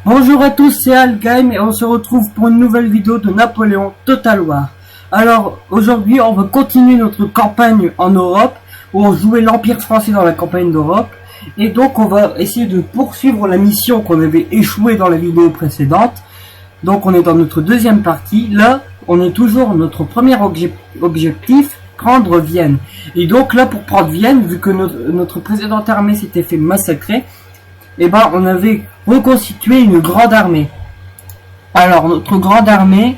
Bonjour à tous, c'est Algame et on se retrouve pour une nouvelle vidéo de Napoléon Total War. Alors aujourd'hui on va continuer notre campagne en Europe où on jouait l'Empire français dans la campagne d'Europe. Et donc on va essayer de poursuivre la mission qu'on avait échoué dans la vidéo précédente. Donc on est dans notre deuxième partie. Là on est toujours notre premier objectif, prendre Vienne. Et donc là pour prendre Vienne, vu que notre précédente armée s'était fait massacrer, et ben on avait reconstitué une grande armée. Alors notre grande armée,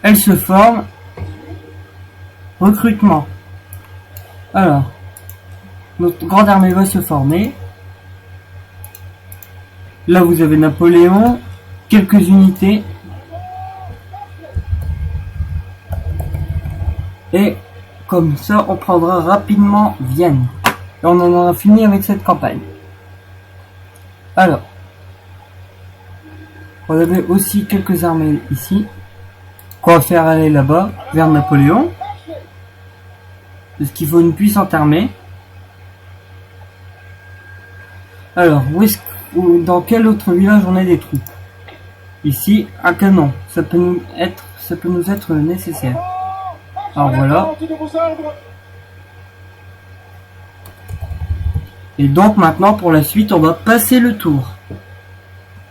elle se forme. Recrutement. Alors notre grande armée va se former. Là vous avez Napoléon, quelques unités. Et comme ça on prendra rapidement Vienne. Et on en a fini avec cette campagne. Alors, on avait aussi quelques armées ici qu'on va faire aller là-bas, vers Napoléon, parce qu'il faut une puissante armée. Alors, dans quel autre village on a des troupes? Ici, un canon, ça peut nous être nécessaire. Alors voilà. Et donc maintenant pour la suite on va passer le tour.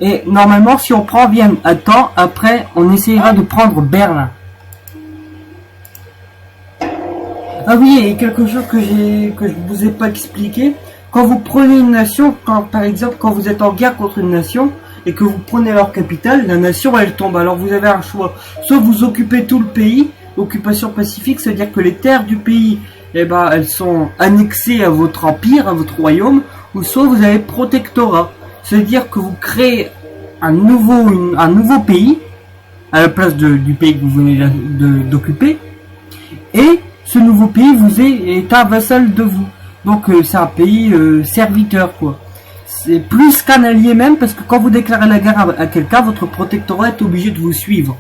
Et normalement si on prend Vienne à temps, après on essayera de prendre Berlin. Ah oui, et quelque chose que je vous ai pas expliqué. Quand vous prenez une nation, par exemple quand vous êtes en guerre contre une nation et que vous prenez leur capitale, la nation elle tombe. Alors vous avez un choix. Soit vous occupez tout le pays, occupation pacifique, c'est-à-dire que les terres du pays, eh ben, elles sont annexées à votre empire, à votre royaume, ou soit vous avez protectorat. C'est-à-dire que vous créez un nouveau pays, à la place du pays que vous venez d'occuper, et ce nouveau pays est un vassal de vous. Donc c'est un pays serviteur, quoi. C'est plus qu'un allié même, parce que quand vous déclarez la guerre à quelqu'un, votre protectorat est obligé de vous suivre.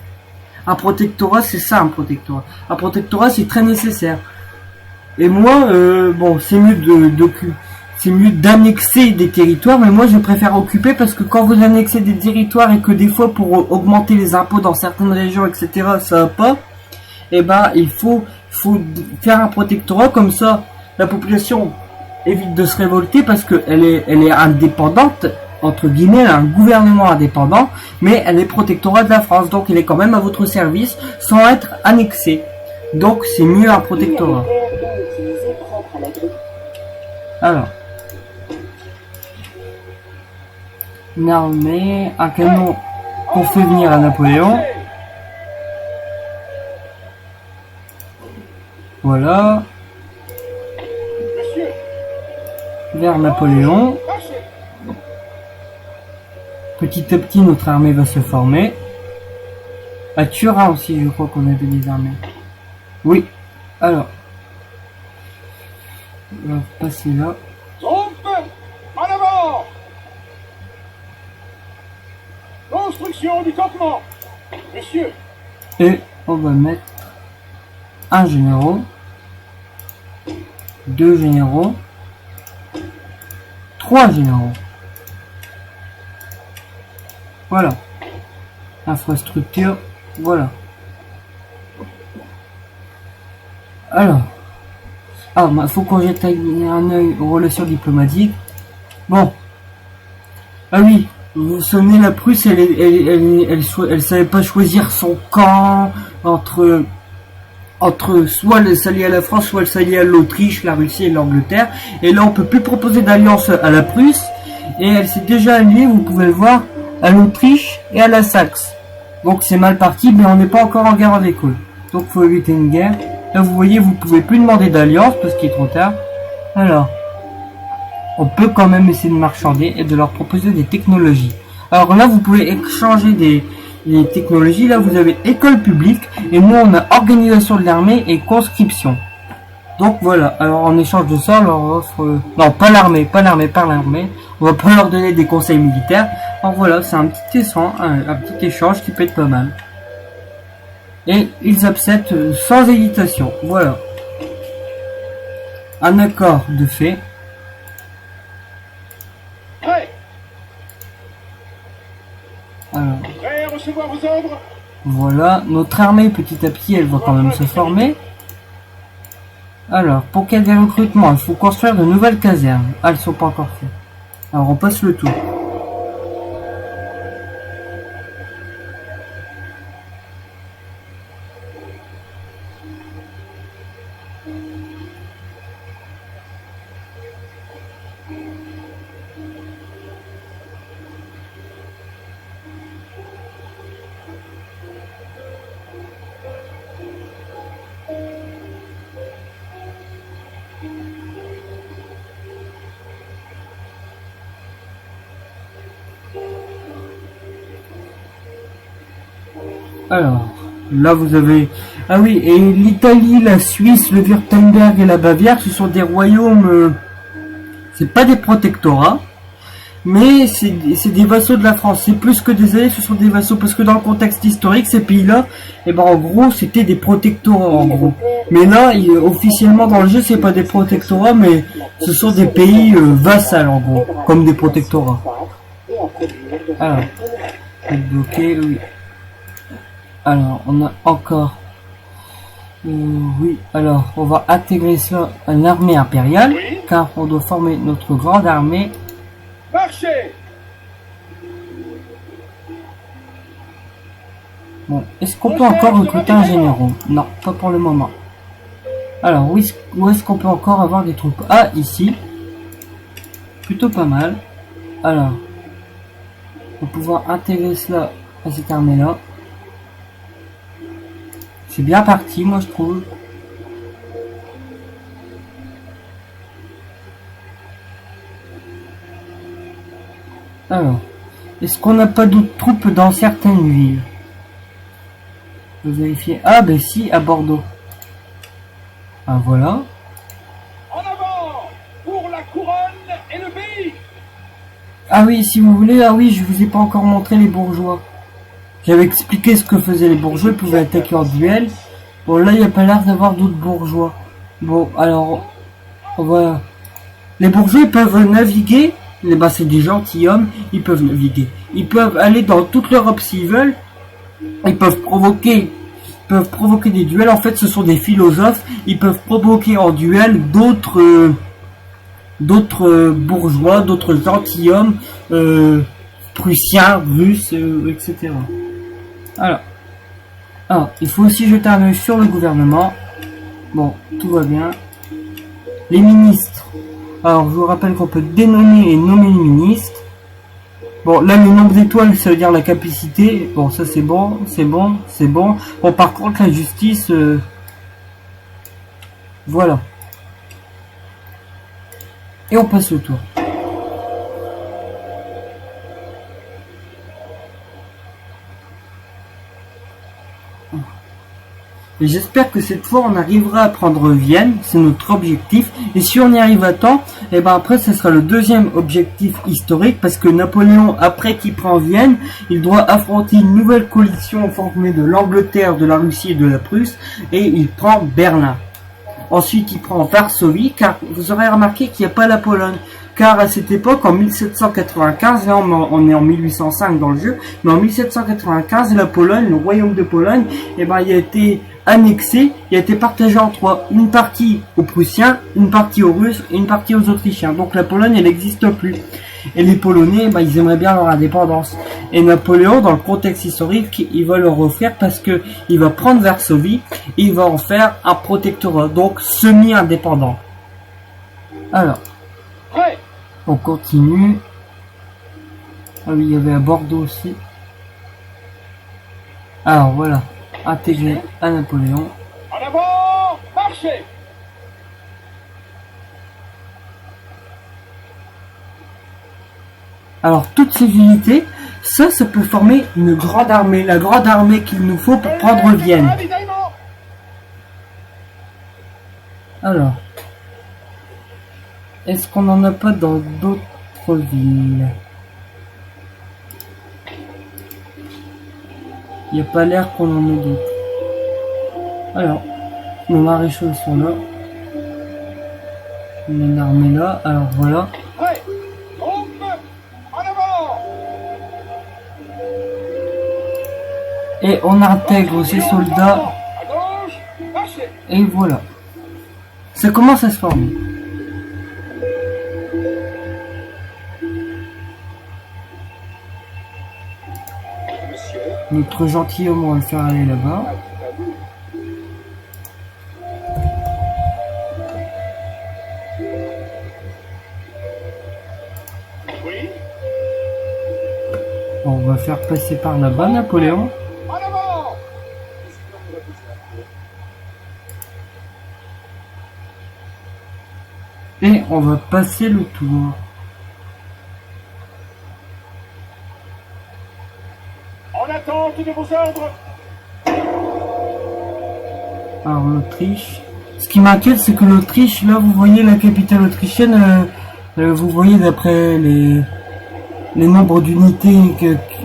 Un protectorat, c'est ça un protectorat. Un protectorat, c'est très nécessaire. Et moi, bon, c'est mieux d'annexer des territoires, mais moi je préfère occuper parce que quand vous annexez des territoires et que des fois pour augmenter les impôts dans certaines régions, etc., ça va pas, et ben il faut faire un protectorat, comme ça la population évite de se révolter parce que elle est indépendante, entre guillemets, elle a un gouvernement indépendant, mais elle est protectorat de la France, donc elle est quand même à votre service sans être annexée. Donc c'est mieux un protectorat. Alors, une armée, un canon qu'on fait venir à Napoléon. Voilà. Vers Napoléon. Petit à petit, notre armée va se former. À Turin aussi, je crois qu'on avait des armées. Oui. Alors. On va passer là. En avant! Construction du campement, messieurs. Et on va mettre un général, deux généraux, trois généraux. Voilà. Infrastructure, voilà. Alors. Ah, bah, faut qu'on jette un œil aux relations diplomatiques. Bon. Ah oui, vous vous souvenez, la Prusse, elle savait pas choisir son camp entre soit elle s'allier à la France, soit elle s'allier à l'Autriche, la Russie et l'Angleterre. Et là, on peut plus proposer d'alliance à la Prusse. Et elle s'est déjà alliée, vous pouvez le voir, à l'Autriche et à la Saxe. Donc c'est mal parti, mais on n'est pas encore en guerre avec eux. Donc faut éviter une guerre. Là vous voyez, vous pouvez plus demander d'alliance parce qu'il est trop tard. Alors, on peut quand même essayer de marchander et de leur proposer des technologies. Alors là vous pouvez échanger les technologies. Là vous avez école publique et nous on a organisation de l'armée et conscription. Donc voilà, alors en échange de ça, on leur offre... non, pas l'armée. On va pas leur donner des conseils militaires. Alors voilà, c'est un petit échange qui peut être pas mal. Et ils acceptent sans hésitation. Voilà. Un accord de fait. Prêt. Alors, Prêt à recevoir vos ordres. voilà. Notre armée, petit à petit, elle va quand même se former. Alors, pour qu'il y ait des recrutements, il faut construire de nouvelles casernes. Ah, elles sont pas encore faites. Alors, on passe le tour. Alors, là vous avez... Ah oui, et l'Italie, la Suisse, le Wurtemberg et la Bavière, ce sont des royaumes... c'est pas des protectorats, mais c'est des vassaux de la France. C'est plus que des alliés, ce sont des vassaux, parce que dans le contexte historique, ces pays-là, et ben en gros, c'était des protectorats, en gros. Mais là, officiellement dans le jeu, c'est pas des protectorats, mais ce sont des pays vassals, en gros, comme des protectorats. Alors, bloqué, oui. Alors, on a encore... oui, alors, on va intégrer ça à l'armée impériale, Oui. car on doit former notre grande armée. Marchez. Bon, est-ce qu'on peut encore recruter un général? Non, pas pour le moment. Alors, où est-ce qu'on peut encore avoir des troupes? Ah, ici. Plutôt pas mal. Alors, on va pouvoir intégrer cela à cette armée-là. C'est bien parti, moi je trouve. Alors, est-ce qu'on n'a pas d'autres troupes dans certaines villes? Je vais vérifier. Ah ben si, à Bordeaux. Ah voilà. En avant pour la couronne et le pays. Ah oui, si vous voulez, ah oui, je vous ai pas encore montré les bourgeois. J'avais expliqué ce que faisaient les bourgeois, ils pouvaient attaquer en duel. Bon, là, il n'y a pas l'air d'avoir d'autres bourgeois. Bon, alors, on va... Les bourgeois, ils peuvent naviguer. Bah, c'est des gentilshommes, ils peuvent naviguer. Ils peuvent aller dans toute l'Europe s'ils veulent. Ils peuvent provoquer des duels. En fait, ce sont des philosophes. Ils peuvent provoquer en duel d'autres bourgeois, d'autres gentilshommes, prussiens, russes, etc. Alors, il faut aussi jeter un œil sur le gouvernement. Bon, tout va bien. Les ministres. Alors, je vous rappelle qu'on peut dénommer et nommer les ministres. Bon, là, le nombre d'étoiles, ça veut dire la capacité. Bon, ça, c'est bon, c'est bon, c'est bon. Bon, par contre, la justice... voilà. Et on passe le tour. Et j'espère que cette fois on arrivera à prendre Vienne, c'est notre objectif. Et si on y arrive à temps, et ben après ce sera le deuxième objectif historique, parce que Napoléon, après qu'il prend Vienne, il doit affronter une nouvelle coalition formée de l'Angleterre, de la Russie et de la Prusse, et il prend Berlin. Ensuite il prend Varsovie, car vous aurez remarqué qu'il n'y a pas la Pologne. Car à cette époque, en 1795, là on est en 1805 dans le jeu, mais en 1795, la Pologne, le royaume de Pologne, et ben il a été annexé, il a été partagé en trois. Une partie aux Prussiens, une partie aux Russes et une partie aux Autrichiens. Donc la Pologne, elle n'existe plus. Et les Polonais, ben, ils aimeraient bien leur indépendance. Et Napoléon, dans le contexte historique, il va leur offrir parce que il va prendre Varsovie et il va en faire un protectorat, donc semi-indépendant. Alors, on continue. Ah oui, il y avait à Bordeaux aussi. Alors voilà, intégré à Napoléon. En avant, marchez. Alors toutes ces unités, ça peut former une grande armée, la grande armée qu'il nous faut pour prendre Vienne. Alors, est-ce qu'on n'en a pas dans d'autres villes? Il n'y a pas l'air qu'on en ait d'autres. Alors, nos maréchaux sont là. On a une armée là. Alors voilà. Prêt. Groupe. En avant. Et on intègre ces soldats. À gauche. Marchez. Et voilà. Ça commence à se former. Monsieur. Notre gentilhomme, on va le faire aller là-bas. À vous. Oui. On va faire passer par là-bas Napoléon. En avant. Et on va passer le tour. En attente de vos ordres. Alors l'Autriche. Ce qui m'inquiète, c'est que l'Autriche, là, vous voyez la capitale autrichienne, vous voyez d'après les nombres d'unités,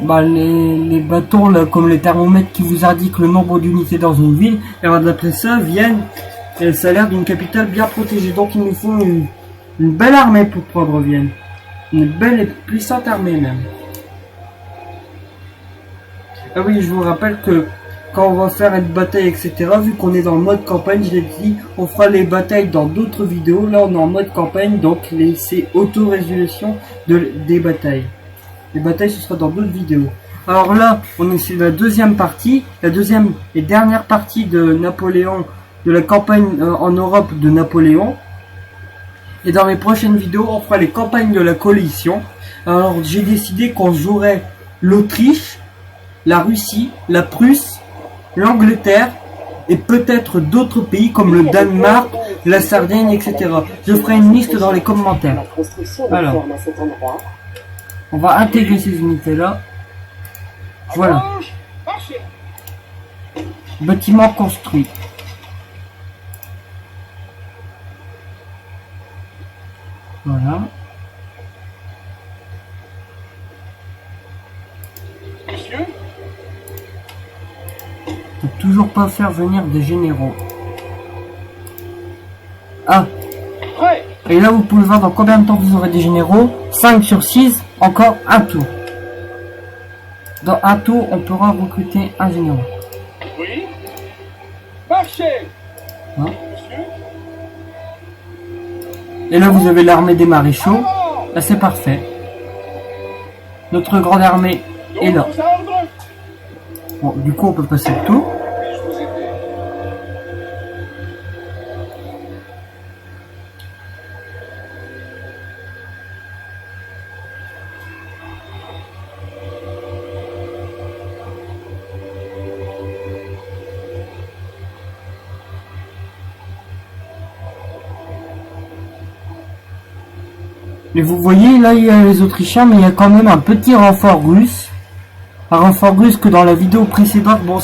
les bâtons, là, comme les thermomètres qui vous indiquent le nombre d'unités dans une ville, et alors d'après ça, Vienne, ça a l'air d'une capitale bien protégée. Donc il nous faut une belle armée pour prendre Vienne. Une belle et puissante armée même. Ah oui, je vous rappelle que quand on va faire une bataille, etc., vu qu'on est dans le mode campagne, je l'ai dit, on fera les batailles dans d'autres vidéos. Là, on est en mode campagne, donc c'est auto-résolution des batailles. Les batailles, ce sera dans d'autres vidéos. Alors là, on est sur la deuxième partie, la deuxième et dernière partie de Napoléon, de la campagne en Europe de Napoléon. Et dans les prochaines vidéos, on fera les campagnes de la coalition. Alors, j'ai décidé qu'on jouerait l'Autriche, la Russie, la Prusse, l'Angleterre et peut-être d'autres pays comme le Danemark, la Sardaigne, etc. Je ferai une liste dans les commentaires. Alors, on va intégrer ces unités-là. Voilà. Bâtiment construit. Voilà. Monsieur. Faut toujours pas faire venir des généraux. Ah. Prêt. Et là, vous pouvez voir dans combien de temps vous aurez des généraux. 5 sur 6, encore un tour. Dans un tour, on pourra recruter un général. Oui. Marchez. Hein? Monsieur. Et là, vous avez l'armée des maréchaux. Là, c'est parfait. Notre grande armée est là. Vos ordres. Bon, du coup, on peut passer le tour. Puis-je vous aider? Et vous voyez, là, il y a les Autrichiens, mais il y a quand même un petit renfort russe. Un renfort russe que dans la vidéo précédente, bon,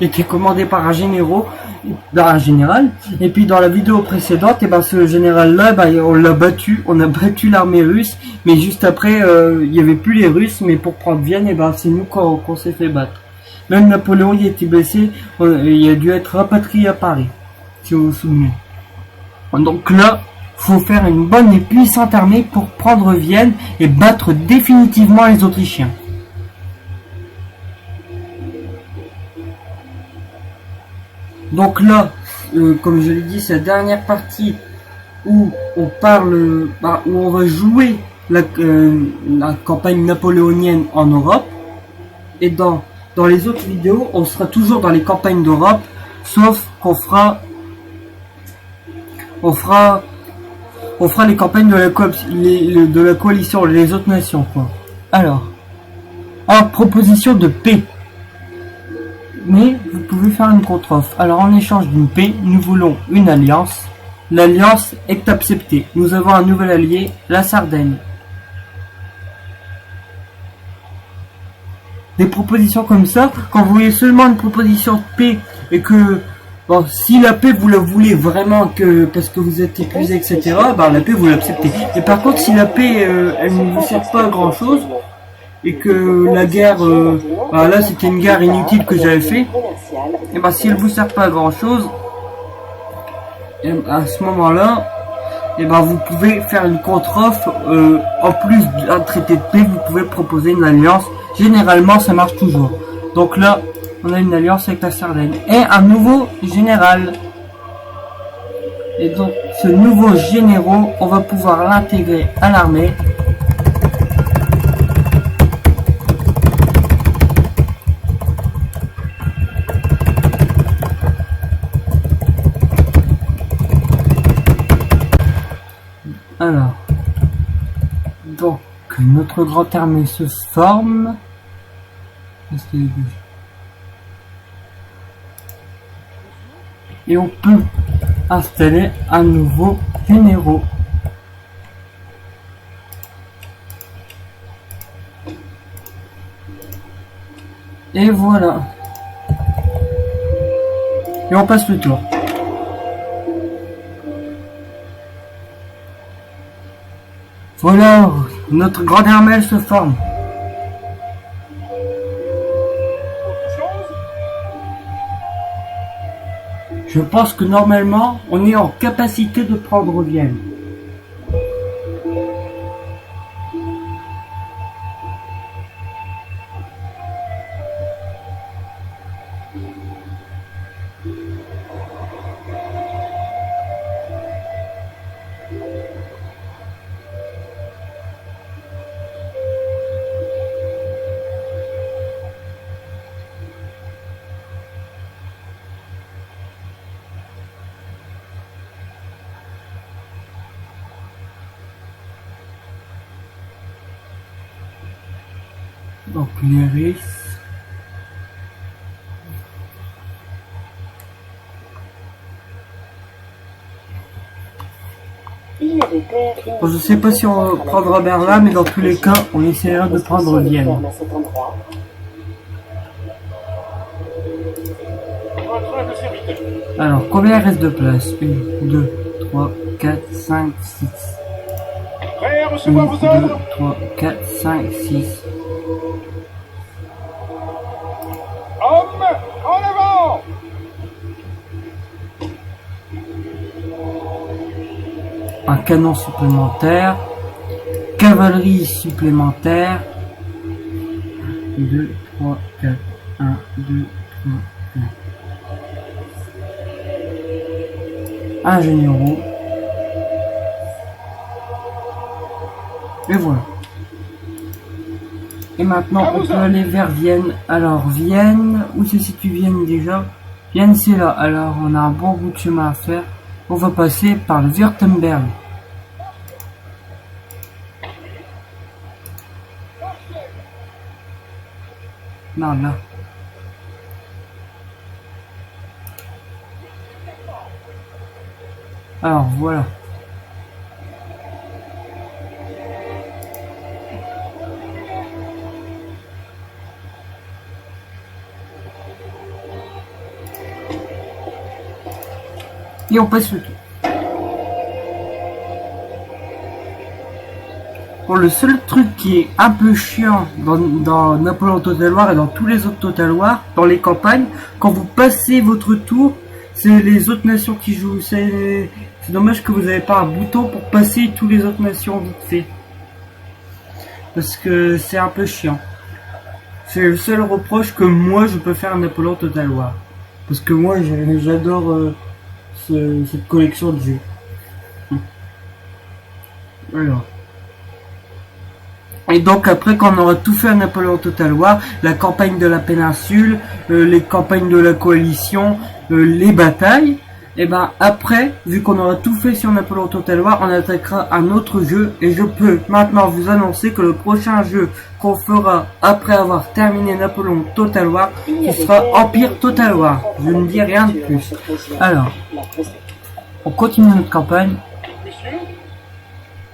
était commandé par un général. Et puis dans la vidéo précédente, et ben ce général-là, on l'a battu, on a battu l'armée russe. Mais juste après, il n'y avait plus les Russes, mais pour prendre Vienne, et ben c'est nous qu'on s'est fait battre. Même Napoléon, il a été blessé, il a dû être rapatrié à Paris, si vous vous souvenez. Donc là, faut faire une bonne et puissante armée pour prendre Vienne et battre définitivement les Autrichiens. Donc là, comme je l'ai dit, c'est la dernière partie où on parle, où on va jouer la campagne napoléonienne en Europe. Et dans les autres vidéos, on sera toujours dans les campagnes d'Europe, sauf qu'on fera les campagnes de la coalition, les autres nations, quoi. Alors, proposition de paix. Mais vous pouvez faire une contre-offre. Alors, en échange d'une paix, nous voulons une alliance. L'alliance est acceptée. Nous avons un nouvel allié, la Sardaigne. Des propositions comme ça, quand vous voyez seulement une proposition de paix et que bon, si la paix vous la voulez vraiment parce que vous êtes épuisé, etc., la paix vous l'acceptez. Et par contre, si la paix elle ne vous sert pas à grand chose, et que la guerre, là c'était une guerre inutile que j'avais fait, et ben si elle vous sert pas à grand chose, et à ce moment-là, et ben vous pouvez faire une contre-offre, en plus d'un traité de paix, vous pouvez proposer une alliance. Généralement ça marche toujours. Donc là, on a une alliance avec la Sardaigne et un nouveau général. Et donc ce nouveau général, on va pouvoir l'intégrer à l'armée. Alors, donc notre grande armée se forme. Et on peut installer un nouveau général. Et voilà. Et on passe le tour. Voilà, notre grande armée se forme. Je pense que normalement, on est en capacité de prendre Vienne. Donc Léris. Bon, je sais pas si on prendra Berlin, mais dans tous les cas, on essaiera de prendre Vienne. Alors, combien il reste de place? 1, 2, 3, 4, 5, 6. 1, 2, 3, 4, 5, 6. Hommes, en avant! Un canon supplémentaire, cavalerie supplémentaire, 2, 3, 4, 1, 2, 3, 4. Un général. Et voilà. Et maintenant, on peut aller vers Vienne. Alors, Vienne, où se situe Vienne déjà? Vienne, c'est là. Alors, on a un bon bout de chemin à faire. On va passer par le Württemberg. Non, là. Alors, voilà. Et on passe le tour. Bon, le seul truc qui est un peu chiant dans Napoléon Total War et dans tous les autres Total War, dans les campagnes, quand vous passez votre tour, c'est les autres nations qui jouent. C'est dommage que vous n'avez pas un bouton pour passer tous les autres nations vite fait. Parce que c'est un peu chiant. C'est le seul reproche que moi je peux faire à Napoléon Total War. Parce que moi j'adore cette collection de jeux. Alors. Et donc après, quand on aura tout fait à Napoléon Total War, la campagne de la péninsule, les campagnes de la coalition, les batailles, et ben après, vu qu'on aura tout fait sur Napoléon Total War, on attaquera un autre jeu. Et je peux maintenant vous annoncer que le prochain jeu qu'on fera après avoir terminé Napoléon Total War, ce sera Empire Total War. Je ne dis rien de plus. Alors, on continue notre campagne.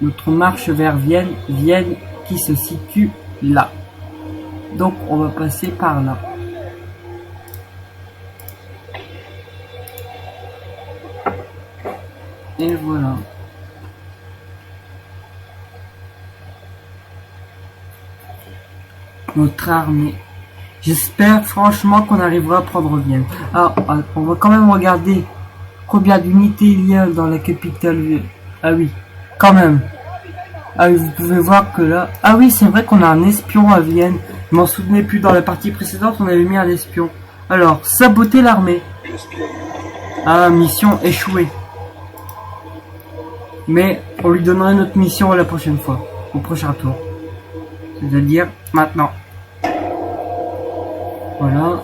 Notre marche vers Vienne, Vienne qui se situe là. Donc on va passer par là. Et voilà. notre armée. J'espère franchement qu'on arrivera à prendre Vienne. Alors, on va quand même regarder combien d'unités il y a dans la capitale. Ah oui, quand même. Ah oui, vous pouvez voir que là... Ah oui, c'est vrai qu'on a un espion à Vienne. Je m'en souvenais plus, dans la partie précédente, on avait mis un espion. Alors, saboter l'armée. Ah, mission échouée. Mais on lui donnera une autre mission la prochaine fois, au prochain tour. C'est-à-dire maintenant. Voilà.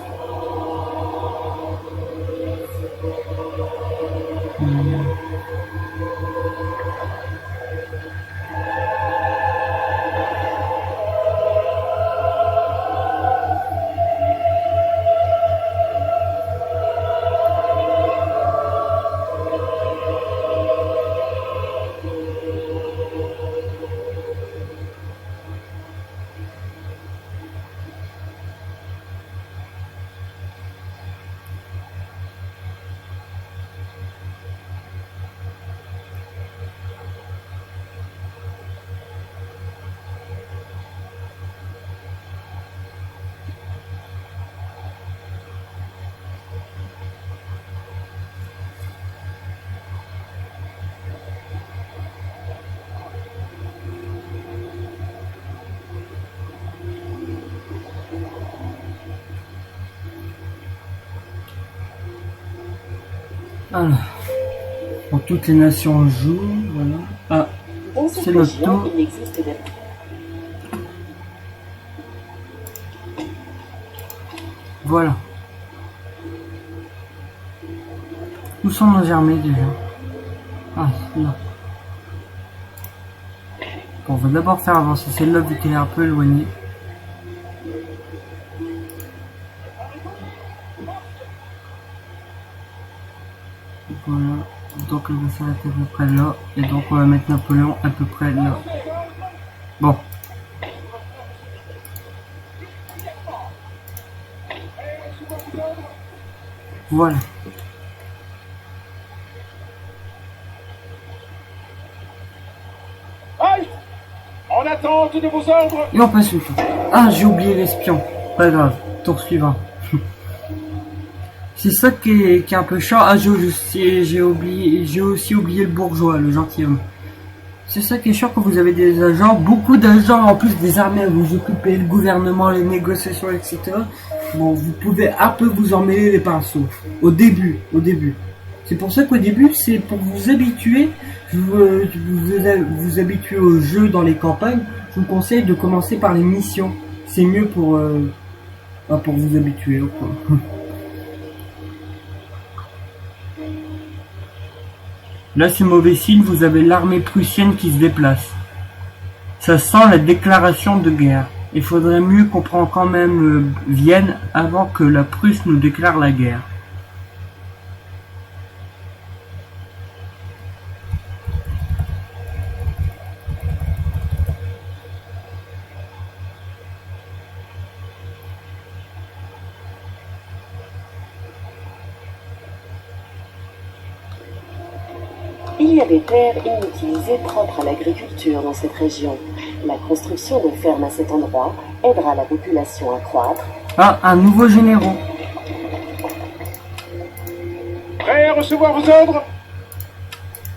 Alors, bon, toutes les nations jouent, voilà. Ah, c'est notre tour. Voilà. Où sont nos armées déjà? Ah, là. Bon, on va d'abord faire avancer celle-là vu qu'elle est un peu éloignée. Voilà, donc elle va s'arrêter à peu près là, et donc on va mettre Napoléon à peu près là. Bon. Voilà. Halte! En attente de vos ordres! Et on passe au tour. Ah, j'ai oublié l'espion. Pas grave, tour suivant. C'est ça qui est un peu chiant. Ah, j'ai aussi oublié le bourgeois, le gentilhomme. C'est ça qui est chiant quand vous avez des agents, beaucoup d'agents, en plus des armées à vous occuper, le gouvernement, les négociations, etc. Bon, vous pouvez un peu vous en mêler les pinceaux. Au début. C'est pour ça qu'au début, c'est pour vous habituer, vous habituer au jeu dans les campagnes. Je vous conseille de commencer par les missions. C'est mieux pour vous habituer, quoi. Là, c'est mauvais signe, vous avez l'armée prussienne qui se déplace. Ça sent la déclaration de guerre. Il faudrait mieux qu'on prenne quand même Vienne avant que la Prusse nous déclare la guerre. Il y a des terres inutilisées propres à l'agriculture dans cette région. La construction de fermes à cet endroit aidera la population à croître. Ah, un nouveau général. Prêt à recevoir vos ordres?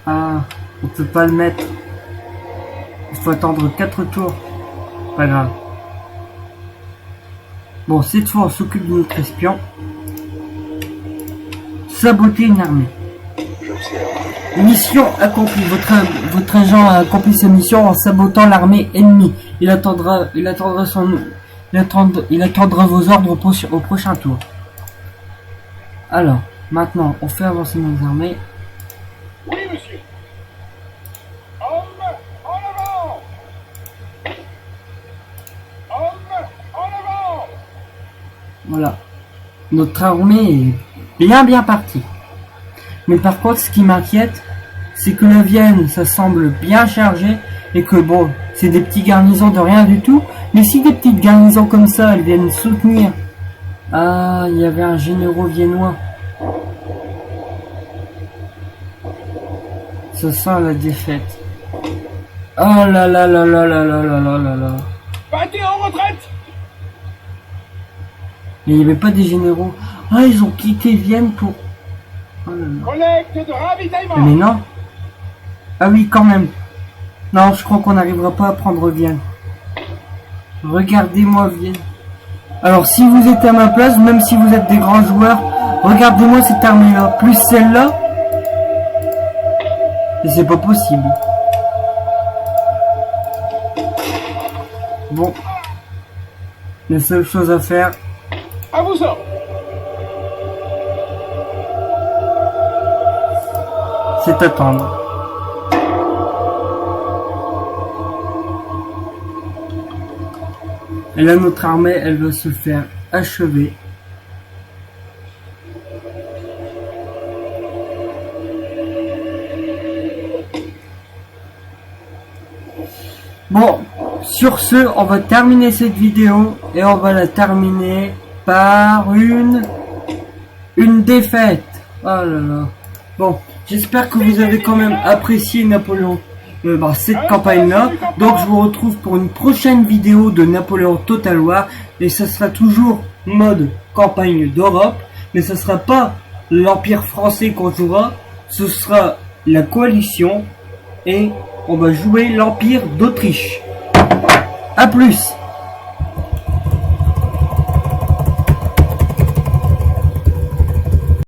Ah, on peut pas le mettre. Il faut attendre 4 tours. Pas grave. Bon, cette fois on s'occupe de notre espion. Saboter une armée. Mission accomplie. Votre agent a accompli sa mission en sabotant l'armée ennemie. Il attendra vos ordres au prochain tour. Alors, maintenant, on fait avancer nos armées. Oui, monsieur. Hommes, en avant! Hommes, en avant! Voilà. Notre armée est bien partie. Mais par contre, ce qui m'inquiète, c'est que la Vienne, ça semble bien chargé, et que bon, c'est des petits garnisons de rien du tout, mais si des petites garnisons comme ça, elles viennent soutenir. Ah, il y avait un généraux viennois. Ça sent la défaite. Oh là là là là là là là là là là. Partez en retraite! Mais il n'y avait pas des généraux. Ah, ils ont quitté Vienne pour... Oh là là. Collecte de ravitaillement. Mais non. Ah oui, quand même. Non, je crois qu'on n'arrivera pas à prendre Vienne. Regardez-moi Vienne. Alors, si vous êtes à ma place, même si vous êtes des grands joueurs, regardez-moi cette armée-là. Plus celle-là. Et c'est pas possible. Bon. La seule chose à faire, À vous ordres. c'est attendre. Et là, notre armée, elle va se faire achever. Bon, sur ce, on va terminer cette vidéo et on va la terminer par une défaite. Oh là là. Bon, j'espère que vous avez quand même apprécié Napoléon, cette campagne-là. Donc, je vous retrouve pour une prochaine vidéo de Napoléon Total War. Et ça sera toujours mode campagne d'Europe. Mais ça sera pas l'Empire français qu'on jouera. Ce sera la coalition. Et on va jouer l'Empire d'Autriche. A plus!